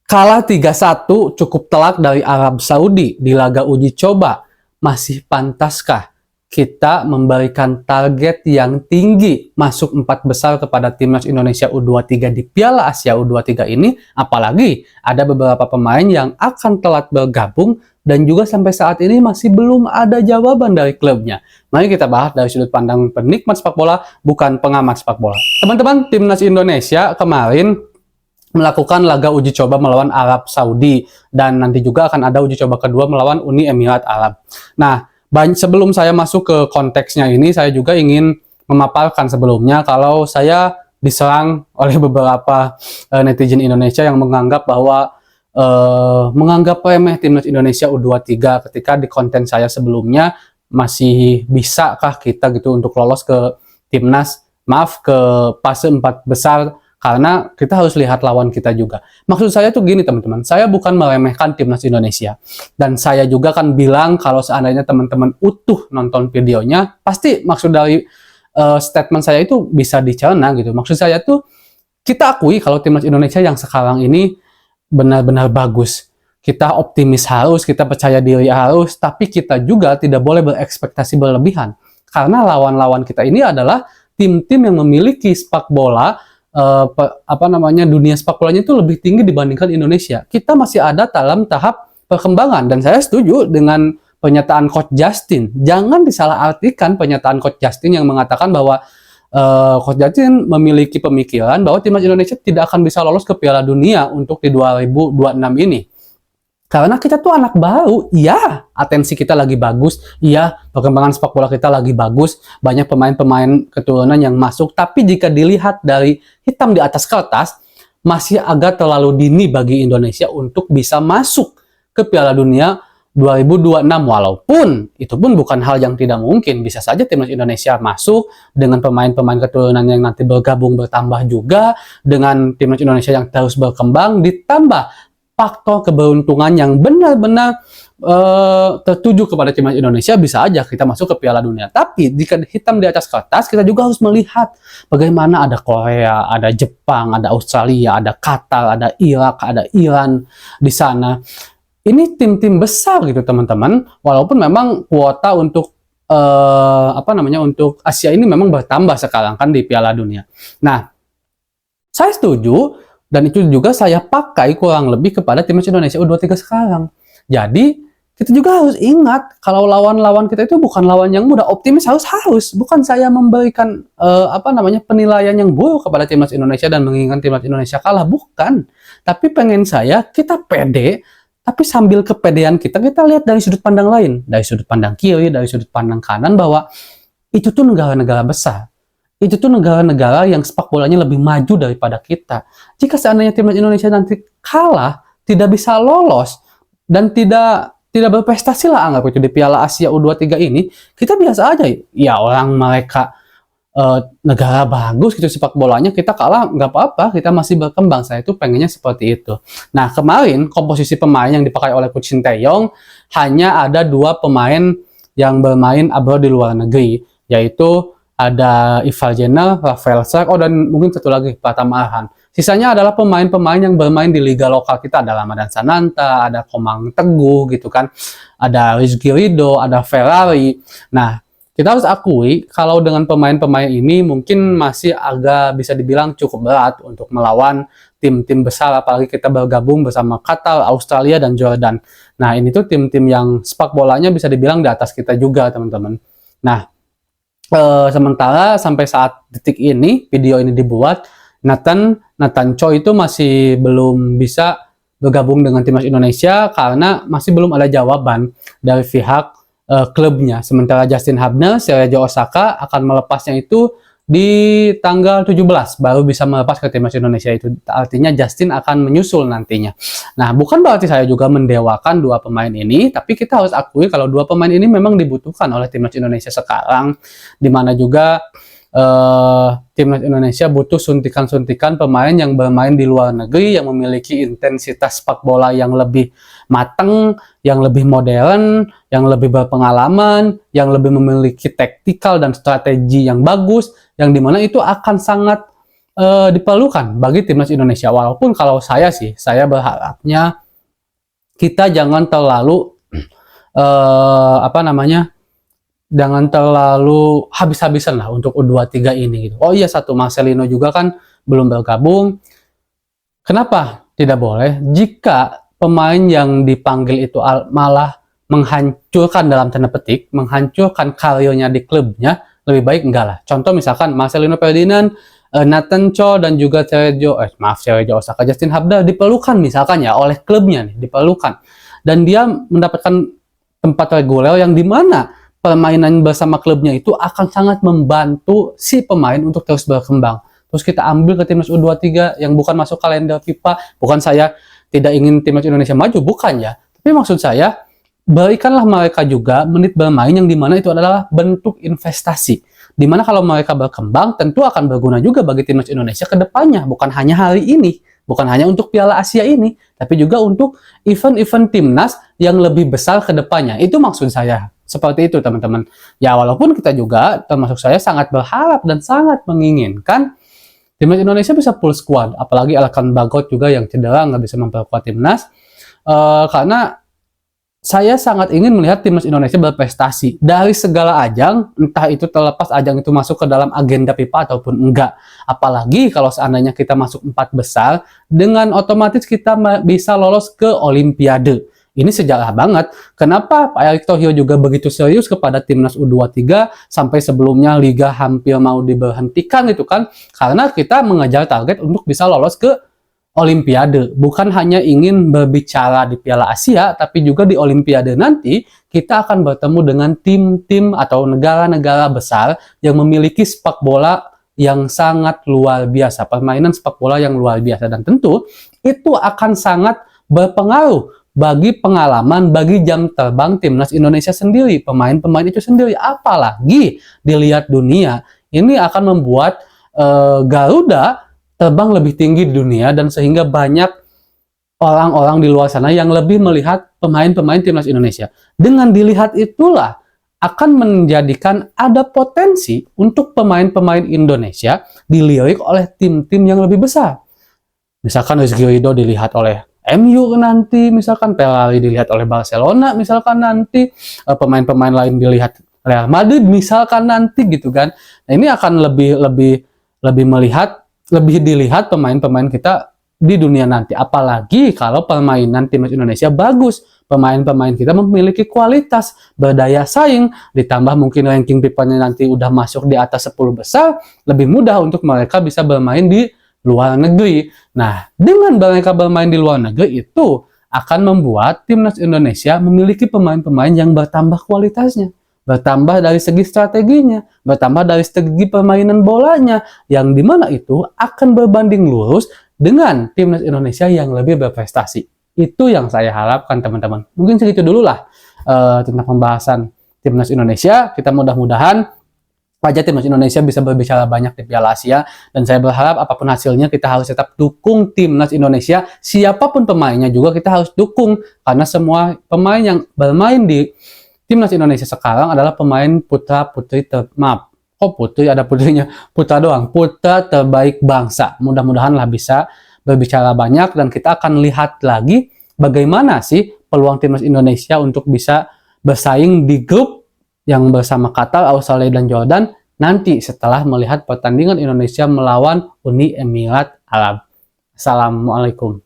Kalah 3-1 cukup telak dari Arab Saudi di laga uji coba. Masih pantaskah kita memberikan target yang tinggi masuk 4 besar kepada Timnas Indonesia U23 di Piala Asia U23 ini? Apalagi ada beberapa pemain yang akan telat bergabung dan juga sampai saat ini masih belum ada jawaban dari klubnya. Mari kita bahas dari sudut pandang penikmat sepak bola, bukan pengamat sepak bola. Teman-teman, Timnas Indonesia kemarin melakukan laga uji coba melawan Arab Saudi, dan nanti juga akan ada uji coba kedua melawan Uni Emirat Arab. Nah, sebelum saya masuk ke konteksnya ini, saya juga ingin memaparkan sebelumnya kalau saya diserang oleh beberapa netizen Indonesia yang menganggap bahwa menganggap remeh Timnas Indonesia U23 ketika di konten saya sebelumnya, masih bisakah kita gitu untuk lolos ke Timnas, ke fase 4 besar, karena kita harus lihat lawan kita juga. Maksud saya tuh gini teman-teman, saya bukan meremehkan Timnas Indonesia. Dan saya juga kan bilang kalau seandainya teman-teman utuh nonton videonya, pasti maksud dari statement saya itu bisa dicerna gitu. Maksud saya tuh, kita akui kalau Timnas Indonesia yang sekarang ini benar-benar bagus. Kita optimis harus, kita percaya diri harus, tapi kita juga tidak boleh berekspektasi berlebihan. Karena lawan-lawan kita ini adalah tim-tim yang memiliki sepak bola, dunia sepak bolanya itu lebih tinggi dibandingkan Indonesia. Kita masih ada dalam tahap perkembangan, dan saya setuju dengan pernyataan Coach Justin. Jangan disalahartikan pernyataan Coach Justin yang mengatakan bahwa Coach Justin memiliki pemikiran bahwa Timnas Indonesia tidak akan bisa lolos ke Piala Dunia untuk di 2026 ini. Karena kita tuh anak baru, iya, atensi kita lagi bagus, iya, perkembangan sepak bola kita lagi bagus, banyak pemain-pemain keturunan yang masuk, tapi jika dilihat dari hitam di atas kertas, masih agak terlalu dini bagi Indonesia untuk bisa masuk ke Piala Dunia 2026, walaupun itu pun bukan hal yang tidak mungkin. Bisa saja Timnas Indonesia masuk dengan pemain-pemain keturunan yang nanti bergabung bertambah juga, dengan Timnas Indonesia yang terus berkembang, ditambah faktor keberuntungan yang benar-benar tertuju kepada Timnas Indonesia, bisa aja kita masuk ke Piala Dunia. Tapi jika hitam di atas kertas, kita juga harus melihat bagaimana ada Korea, ada Jepang, ada Australia, ada Qatar, ada Irak, ada Iran di sana. Ini tim-tim besar gitu teman-teman. Walaupun memang kuota untuk untuk Asia ini memang bertambah sekarang kan di Piala Dunia. Nah, saya setuju. Dan itu juga saya pakai kurang lebih kepada Timnas Indonesia U23 sekarang. Jadi, kita juga harus ingat kalau lawan-lawan kita itu bukan lawan yang mudah. Optimis harus. Bukan saya memberikan penilaian yang buruk kepada Timnas Indonesia dan menginginkan Timnas Indonesia kalah. Bukan. Tapi pengen saya kita pede, tapi sambil kepedean kita lihat dari sudut pandang lain. Dari sudut pandang kiri, dari sudut pandang kanan, bahwa itu tuh negara-negara besar. Itu tuh negara-negara yang sepak bolanya lebih maju daripada kita. Jika seandainya Timnas Indonesia nanti kalah, tidak bisa lolos, dan tidak berprestasi lah anggap itu di Piala Asia U23 ini, kita biasa aja. Ya orang mereka negara bagus gitu sepak bolanya, kita kalah nggak apa-apa, kita masih berkembang. Saya itu pengennya seperti itu. Nah, kemarin komposisi pemain yang dipakai oleh Coach Sinteyong hanya ada 2 pemain yang bermain abroad di luar negeri, yaitu ada Ivar Jenner, Rafael Sarko, dan mungkin satu lagi Pratama Arhan. Sisanya adalah pemain-pemain yang bermain di liga lokal kita. Ada Ramadan Sananta, ada Komang Teguh gitu kan, ada Rizky Ridho, ada Ferrari. Nah, kita harus akui kalau dengan pemain-pemain ini mungkin masih agak bisa dibilang cukup berat untuk melawan tim-tim besar, apalagi kita bergabung bersama Qatar, Australia, dan Jordan. Nah, ini tuh tim-tim yang sepak bolanya bisa dibilang di atas kita juga, teman-teman. Nah, sementara sampai saat detik ini video ini dibuat, Nathan Choi itu masih belum bisa bergabung dengan Timnas Indonesia karena masih belum ada jawaban dari pihak klubnya. Sementara Justin Hubner, Cerezo Osaka akan melepasnya itu di tanggal 17 baru bisa melepas ke Timnas Indonesia. Itu artinya Justin akan menyusul nantinya. Nah, bukan berarti saya juga mendewakan 2 pemain ini, tapi kita harus akui kalau 2 pemain ini memang dibutuhkan oleh Timnas Indonesia sekarang, dimana juga Timnas Indonesia butuh suntikan-suntikan pemain yang bermain di luar negeri, yang memiliki intensitas sepak bola yang lebih matang, yang lebih modern, yang lebih berpengalaman, yang lebih memiliki taktikal dan strategi yang bagus, yang dimana itu akan sangat diperlukan bagi timnas Indonesia. Walaupun kalau saya sih, saya berharapnya kita jangan terlalu jangan terlalu habis-habisan lah untuk U23 ini gitu. Oh iya, satu, Marcelino juga kan belum bergabung. Kenapa tidak boleh? Jika pemain yang dipanggil itu malah menghancurkan, dalam tanda petik, menghancurkan karirnya di klubnya, lebih baik enggak lah. Contoh misalkan Marcelino Ferdinand, Nathan Cho, dan juga Sergio Osaka, Justin Hubner diperlukan misalkan ya oleh klubnya nih, diperlukan. Dan dia mendapatkan tempat reguler yang dimana permainan bersama klubnya itu akan sangat membantu si pemain untuk terus berkembang. Terus kita ambil ke timnas U23 yang bukan masuk kalender FIFA. Bukan saya tidak ingin timnas Indonesia maju, bukan ya. Tapi maksud saya, berikanlah mereka juga menit bermain yang dimana itu adalah bentuk investasi. Dimana kalau mereka berkembang, tentu akan berguna juga bagi timnas Indonesia ke depannya. Bukan hanya hari ini, bukan hanya untuk Piala Asia ini, tapi juga untuk event-event timnas yang lebih besar ke depannya. Itu maksud saya. Seperti itu teman-teman. Ya walaupun kita juga, termasuk saya, sangat berharap dan sangat menginginkan timnas Indonesia bisa full squad. Apalagi Elkan Bagot juga yang cedera nggak bisa memperkuat timnas. Karena saya sangat ingin melihat timnas Indonesia berprestasi dari segala ajang, entah itu terlepas ajang itu masuk ke dalam agenda FIFA ataupun enggak. Apalagi kalau seandainya kita masuk 4 besar, dengan otomatis kita bisa lolos ke Olimpiade. Ini sejarah banget. Kenapa Pak Erick Thohir juga begitu serius kepada timnas U23 sampai sebelumnya liga hampir mau diberhentikan gitu kan? Karena kita mengejar target untuk bisa lolos ke Olimpiade. Bukan hanya ingin berbicara di Piala Asia, tapi juga di Olimpiade nanti kita akan bertemu dengan tim-tim atau negara-negara besar yang memiliki sepak bola yang sangat luar biasa, permainan sepak bola yang luar biasa, dan tentu itu akan sangat berpengaruh bagi pengalaman, bagi jam terbang timnas Indonesia sendiri, pemain-pemain itu sendiri. Apalagi dilihat dunia, ini akan membuat Garuda terbang lebih tinggi di dunia, dan sehingga banyak orang-orang di luar sana yang lebih melihat pemain-pemain timnas Indonesia. Dengan dilihat itulah akan menjadikan ada potensi untuk pemain-pemain Indonesia dilirik oleh tim-tim yang lebih besar. Misalkan Rizky Ridho dilihat oleh MU nanti, misalkan Ferrari dilihat oleh Barcelona, misalkan nanti pemain-pemain lain dilihat Real Madrid, misalkan nanti gitu kan. Nah, ini akan lebih dilihat pemain-pemain kita di dunia nanti. Apalagi kalau permainan timnas Indonesia bagus, pemain-pemain kita memiliki kualitas, berdaya saing, ditambah mungkin ranking FIFA-nya nanti udah masuk di atas 10 besar, lebih mudah untuk mereka bisa bermain di luar negeri. Nah, dengan mereka bermain di luar negeri itu akan membuat timnas Indonesia memiliki pemain-pemain yang bertambah kualitasnya, bertambah dari segi strateginya, bertambah dari segi permainan bolanya, yang dimana itu akan berbanding lurus dengan timnas Indonesia yang lebih berprestasi. Itu yang saya harapkan teman-teman. Mungkin segitu dulu lah tentang pembahasan timnas Indonesia. Kita mudah-mudahan aja timnas Indonesia bisa berbicara banyak di Piala Asia, dan saya berharap apapun hasilnya kita harus tetap dukung timnas Indonesia. Siapapun pemainnya juga kita harus dukung, karena semua pemain yang bermain di timnas Indonesia sekarang adalah pemain putra-putri putri ada putrinya, putra doang, putra terbaik bangsa. Mudah-mudahan lah bisa berbicara banyak, dan kita akan lihat lagi bagaimana sih peluang timnas Indonesia untuk bisa bersaing di grup yang bersama Qatar, Australia, dan Jordan nanti setelah melihat pertandingan Indonesia melawan Uni Emirat Arab. Assalamualaikum.